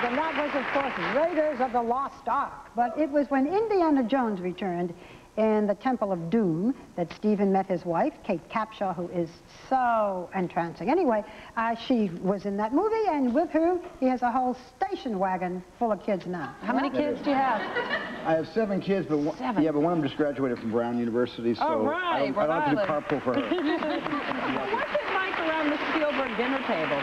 and that was, of course, Raiders of the Lost Ark. But it was when Indiana Jones returned in the Temple of Doom that Stephen met his wife, Kate Capshaw, who is so entrancing. Anyway, she was in that movie, and with her, he has a whole station wagon full of kids now. How many kids do you have? I have 7 kids, but one, yeah, but one of them just graduated from Brown University, so I don't have to do carpool for her. What's it like around the Spielberg dinner table?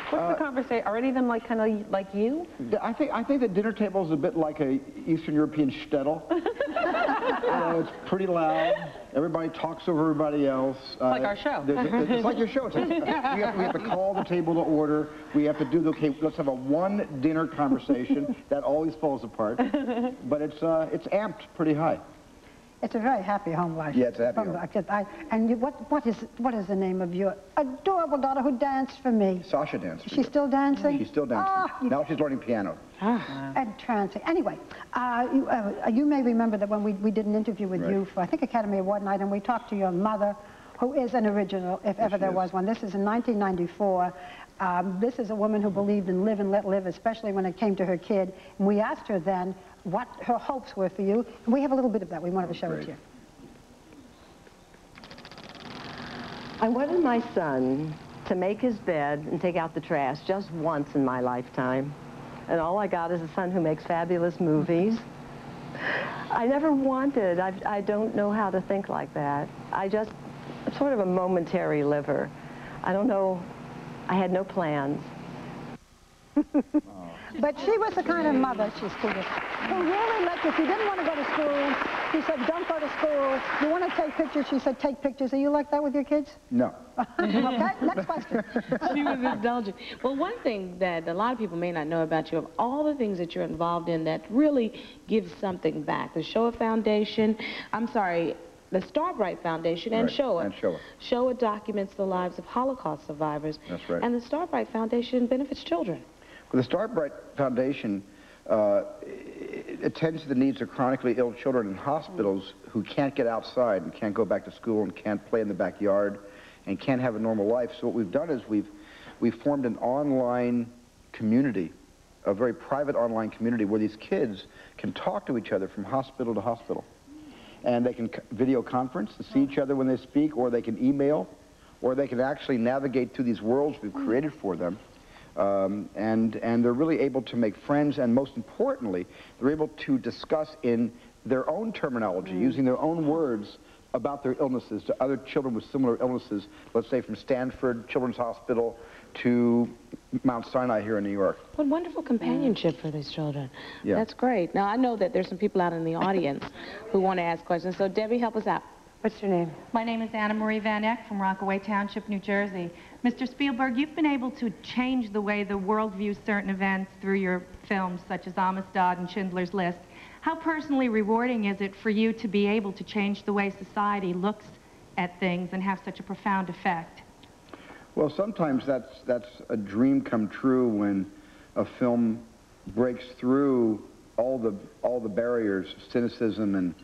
What's the conversation? Are any of them like kind of like you? I think the dinner table is a bit like a Eastern European shtetl. It's pretty loud. Everybody talks over everybody else. Like our show. It's like your show. It's like, we have to call the table to order. We have to do the, okay, let's have a one dinner conversation. That always falls apart. But it's amped pretty high. It's a very happy home life. Yeah, it's a happy home. And what is the name of your adorable daughter who danced for me? Sasha danced for She's still dancing? She's still dancing. Now she's learning piano. Entrancing. Anyway, you may remember that when we did an interview with you for, I think, Academy Award night, and we talked to your mother, who is an original, if ever there was one. This is in 1994. This is a woman who believed in live and let live, especially when it came to her kid. And we asked her then what her hopes were for you. And we have a little bit of that. We wanted to show it to you. I wanted my son to make his bed and take out the trash just once in my lifetime. And all I got is a son who makes fabulous movies. I never wanted, I don't know how to think like that. I'm sort of a momentary liver. I don't know, I had no plans. But she was the kind of mother, she's cool, who really let you, if you didn't want to go to school, she said, don't go to school. You want to take pictures? She said, take pictures. Are you like that with your kids? No. Okay, next question. She was indulgent. Well, one thing that a lot of people may not know about you, of all the things that you're involved in that really gives something back, the Shoah Foundation, the Starbright Foundation and Shoah. And Shoah. Shoah documents the lives of Holocaust survivors. That's right. And the Starbright Foundation benefits children. Well, the Starbright Foundation attends to the needs of chronically ill children in hospitals who can't get outside and can't go back to school and can't play in the backyard and can't have a normal life. So what we've done is we've formed an online community, a very private online community where these kids can talk to each other from hospital to hospital. And they can video conference and see each other when they speak, or they can email, or they can actually navigate through these worlds we've created for them. And they're really able to make friends, and most importantly, they're able to discuss in their own terminology, using their own words about their illnesses to other children with similar illnesses, let's say from Stanford Children's Hospital to Mount Sinai here in New York. What wonderful companionship for these children. Yeah. That's great. Now, I know that there's some people out in the audience who want to ask questions, so Debbie, help us out. What's your name? My name is Anna Marie Van Eck from Rockaway Township, New Jersey. Mr. Spielberg, you've been able to change the way the world views certain events through your films, such as Amistad and Schindler's List. How personally rewarding is it for you to be able to change the way society looks at things and have such a profound effect? Well, sometimes that's a dream come true when a film breaks through all the barriers, cynicism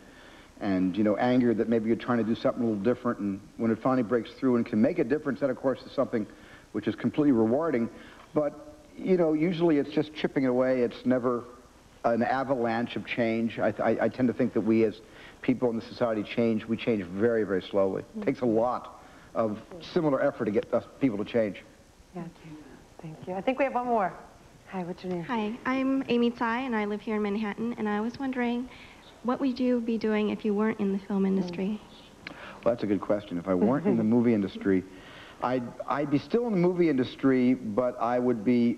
and you know, anger that maybe you're trying to do something a little different, and when it finally breaks through and can make a difference, that of course is something which is completely rewarding. But you know, usually it's just chipping away. It's never an avalanche of change. I tend to think that we as people in the society change. We change very, very slowly. It takes a lot of similar effort to get us people to change. Yeah, thank you. I think we have one more. Hi, what's your name? Hi, I'm Amy Tsai, and I live here in Manhattan, and I was wondering, what would you be doing if you weren't in the film industry? Well, that's a good question. If I weren't in the movie industry, I'd be still in the movie industry, but I would be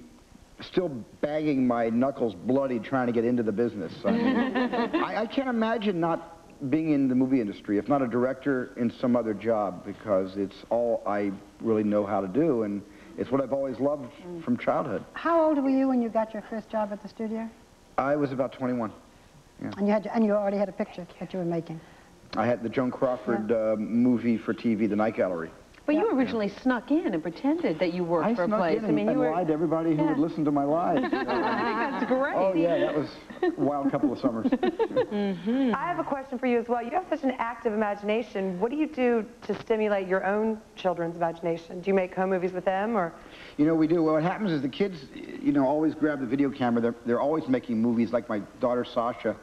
still banging my knuckles bloody trying to get into the business. I mean, I can't imagine not being in the movie industry, if not a director, in some other job, because it's all I really know how to do, and it's what I've always loved from childhood. How old were you when you got your first job at the studio? I was about 21. Yeah. And you already had a picture that you were making. I had the Joan Crawford movie for TV, The Night Gallery. But you originally snuck in and pretended that you worked for a place. I mean, you lied to everybody who would listen to my lies. I think that's great. Oh, yeah, that was a wild couple of summers. I have a question for you as well. You have such an active imagination. What do you do to stimulate your own children's imagination? Do you make home movies with them, or? You know, we do. Well, what happens is the kids, you know, always grab the video camera. They're always making movies, like my daughter, Sasha.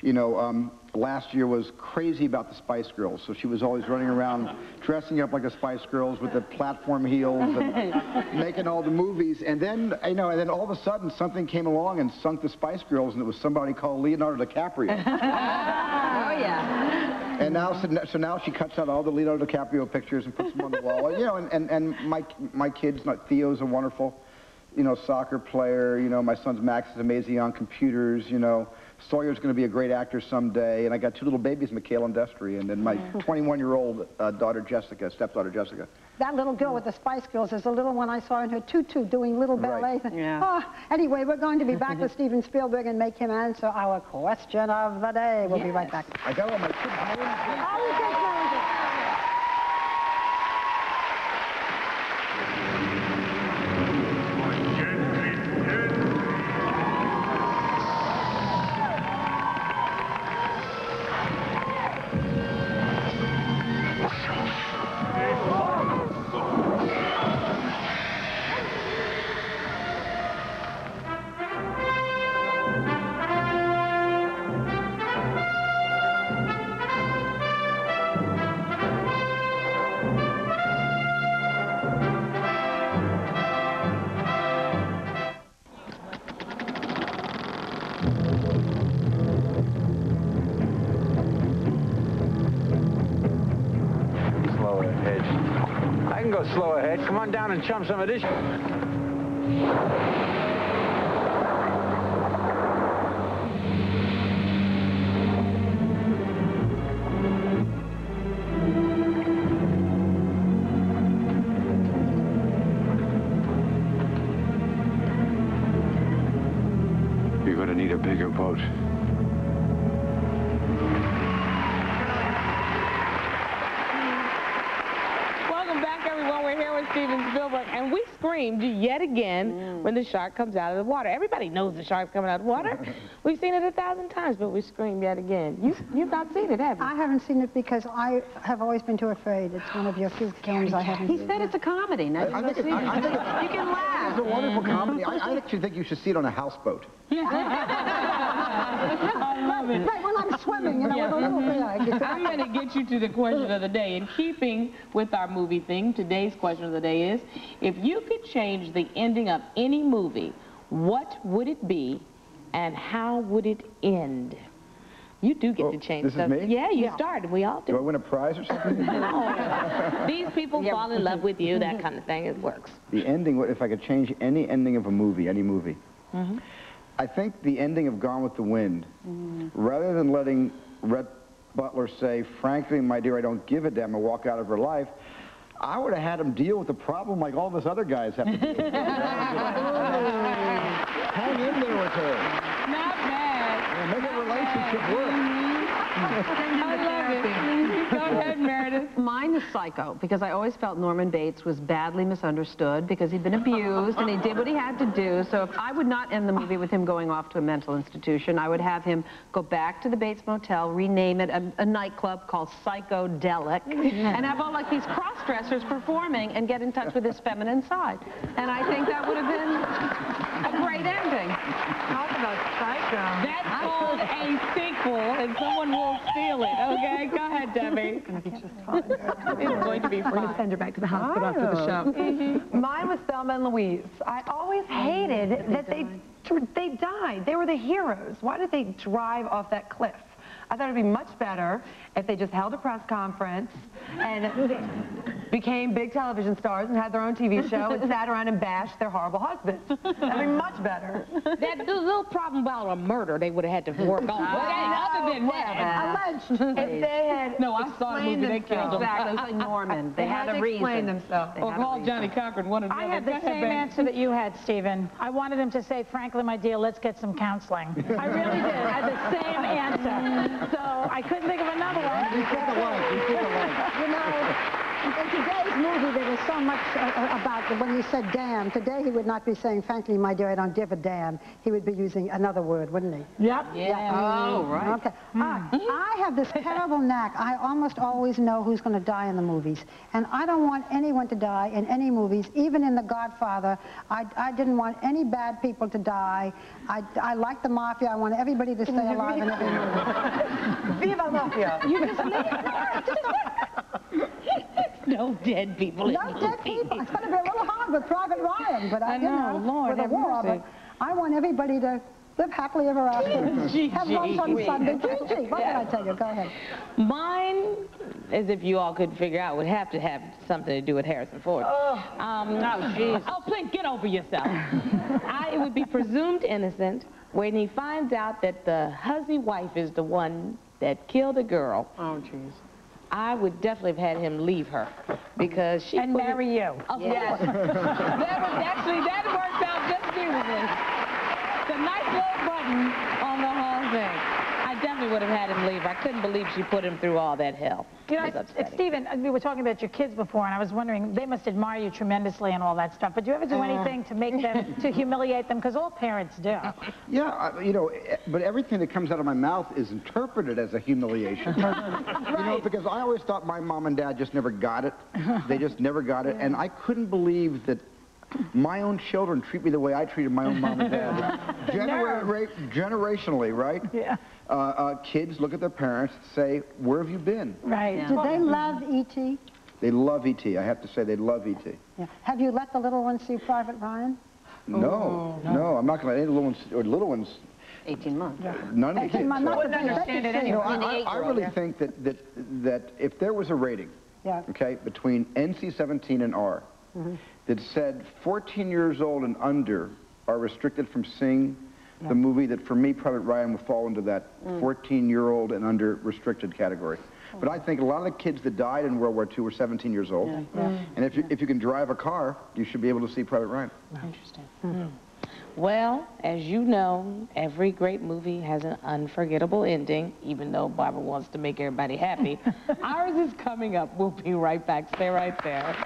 You know, last year was crazy about the Spice Girls, so she was always running around dressing up like the Spice Girls with the platform heels and making all the movies. And then, you know, and then all of a sudden something came along and sunk the Spice Girls, and it was somebody called Leonardo DiCaprio. Oh, yeah. And now, so now she cuts out all the Leonardo DiCaprio pictures and puts them on the wall. You know, and my kids, Theo's a wonderful, you know, soccer player. You know, my son's Max is amazing on computers. You know, Sawyer's going to be a great actor someday. And I got two little babies, Mikhail and Destry, and then my 21-year-old daughter Jessica, stepdaughter Jessica. That little girl with the Spice Girls is the little one I saw in her tutu doing little ballet. Right. Yeah. Oh, anyway, we're going to be back with Steven Spielberg and make him answer our question of the day. We'll be right back. I got all my kids' names. All the kids' names. I can go slow ahead. Come on down and chum some of this. You're going to need a bigger boat. Steven Spielberg, and we screamed yet again when the shark comes out of the water. Everybody knows the shark's coming out of the water. We've seen it 1,000 times, but we screamed yet again. You've not seen it, have you? I haven't seen it because I have always been too afraid. It's one of your few films I haven't seen. He said it's a comedy. Now you can see it. You can laugh. It's a wonderful comedy. I actually think you should see it on a houseboat. I love it. Right, when I'm swimming, you know, with a little bit. I'm going to get you to the question of the day. In keeping with our movie theme, today's question of the day is, if you could change the ending of any movie, what would it be and how would it end? You do get to change this stuff. Is me? Yeah, you started. We all do. Do I win a prize or something? No. These people fall in love with you, that kind of thing. It works. The ending, if I could change any ending of a movie, any movie, I think the ending of Gone with the Wind, rather than letting Rhett Butler say, frankly, my dear, I don't give a damn, and walk out of her life, I would have had him deal with the problem like all of us other guys have to deal with. Hang in there with her. Not bad. Make a relationship work. I love it. Go ahead, Meredith. Mine is Psycho, because I always felt Norman Bates was badly misunderstood because he'd been abused and he did what he had to do. So if I would not end the movie with him going off to a mental institution, I would have him go back to the Bates Motel, rename it a nightclub called Psychodelic, and have all like these cross-dressers performing and get in touch with his feminine side. And I think that would have been a great ending. Talk about Psycho. That's called a sequel, and someone will steal it. Okay, go ahead, Debbie. It's going to be just fine. It's going to be fine. We're going to send her back to the hospital after the show. Mine was Thelma and Louise. I always hated that they died. They were the heroes. Why did they drive off that cliff? I thought it would be much better if they just held a press conference and became big television stars and had their own TV show and sat around and bashed their horrible husbands. That'd be much better. That little problem about a murder they would have had to work on. But other than that, alleged. If they had no, I saw the movie. They killed him. Exactly. It was like Norman. They had a reason. Explain themselves. Or call Johnny Cochran. One of them. I had the same answer that you had, Stephen. I wanted him to say, frankly, my dear, let's get some counseling. I really did. I had the same answer. So I couldn't think of another one. You take a lunch. You take a lunch. You know, In today's movie, there was so much about when he said damn. Today, he would not be saying, frankly, my dear, I don't give a damn. He would be using another word, wouldn't he? Yep. Yeah. Oh, right. Okay. I have this terrible knack. I almost always know who's going to die in the movies. And I don't want anyone to die in any movies. Even in The Godfather, I didn't want any bad people to die. I like the mafia. I want everybody to stay alive in every movie. Viva Mafia! You just no dead people in No movies. dead people. It's going to be a little hard with Private Ryan, but I know, Lord, with a have war. mercy. But I want everybody to live happily ever after. Have lunch on Sunday. Gigi, what did I tell you? Go ahead. Mine, as if you all could figure out, would have to have something to do with Harrison Ford. Oh, jeez. Oh, please, get over yourself. It would be presumed innocent when he finds out that the husby wife is the one that killed a girl. Oh, jeez. I would definitely have had him leave her because she And marry you. Yes. that worked out just beautifully. The nice little button on the whole thing. I definitely would have had him leave. I couldn't believe she put him through all that hell. You know, Stephen, we were talking about your kids before, and I was wondering, they must admire you tremendously and all that stuff, but do you ever do anything to make them, to humiliate them? Because all parents do. Yeah, you know, but everything that comes out of my mouth is interpreted as a humiliation. Right. You know, because I always thought my mom and dad just never got it. They just never got it, and I couldn't believe that my own children treat me the way I treated my own mom and dad. Generationally, right? Yeah. Kids look at their parents and say, where have you been? Right. Yeah. Do they love E.T.? They love E.T. I have to say they love E.T. Yeah. Have you let the little ones see Private Ryan? No, I'm not going to let any little ones, 18 months. none of the kids. I wouldn't understand it anyway. I really think that if there was a rating, okay, between NC-17 and R, that said 14 years old and under are restricted from seeing the movie, that for me, Private Ryan would fall into that 14-year-old and under restricted category. But I think a lot of the kids that died in World War II were 17 years old. And if you can drive a car, you should be able to see Private Ryan. Interesting. Well, as you know, every great movie has an unforgettable ending, even though Barbara wants to make everybody happy. Ours is coming up. We'll be right back. Stay right there.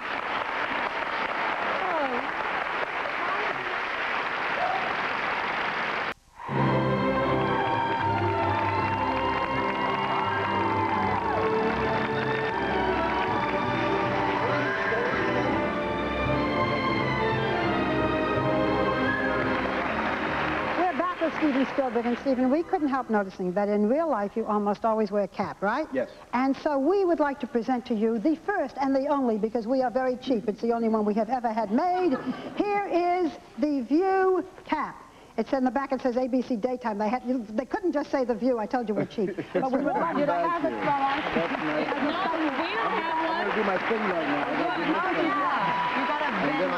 Steven Spielberg. And Stephen, we couldn't help noticing that in real life you almost always wear a cap, right? Yes. And so we would like to present to you the first and the only, because we are very cheap. It's the only one we have ever had made. Here is the View cap. It's in the back, it says ABC Daytime. They couldn't just say The View. I told you we're cheap. But we would like you to have it for us. That's nice. No, we don't have one. I'm going to do my thing right now. You got to bend the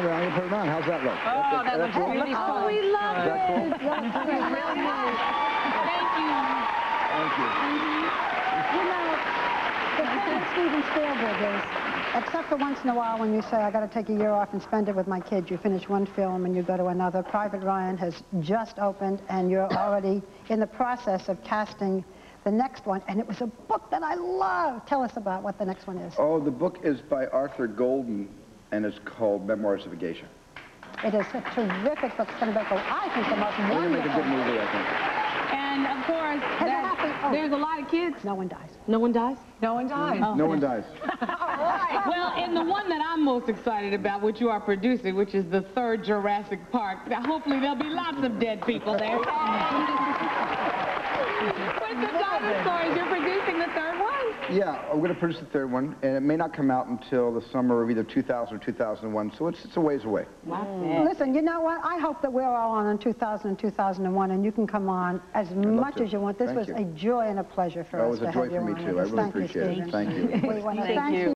rim. I'm going to put it on. How's that look? Oh, that looks really cool. Oh, we love it. Cool? Really nice. Thank you. Thank you. You know, the thing with Steven Spielberg is, except for once in a while when you say, I got to take a year off and spend it with my kids, you finish one film and you go to another. Private Ryan has just opened and you're already in the process of casting the next one. And it was a book that I love. Tell us about what the next one is. Oh, the book is by Arthur Golden and it's called Memoirs of a Geisha. It is a terrific book. It's going to make, I think, the most It's going to make a good wonderful. movie, I think. And, of course, there's a lot of kids. No one dies. No one dies? No one dies. Oh. No one dies. Well, in the one that I'm most excited about, which you are producing, which is the third Jurassic Park, now hopefully there'll be lots of dead people there. With the dinosaurs, you're producing the third one. Yeah, we're going to produce the third one, and it may not come out until the summer of either 2000 or 2001, so it's a ways away. Wow. Listen, you know what? I hope that we're all on in 2000 and 2001, and you can come on as much as you want. This was a joy and a pleasure for us to have you on. It was a joy for me, too. I really appreciate it. Thank you. We want to thank you.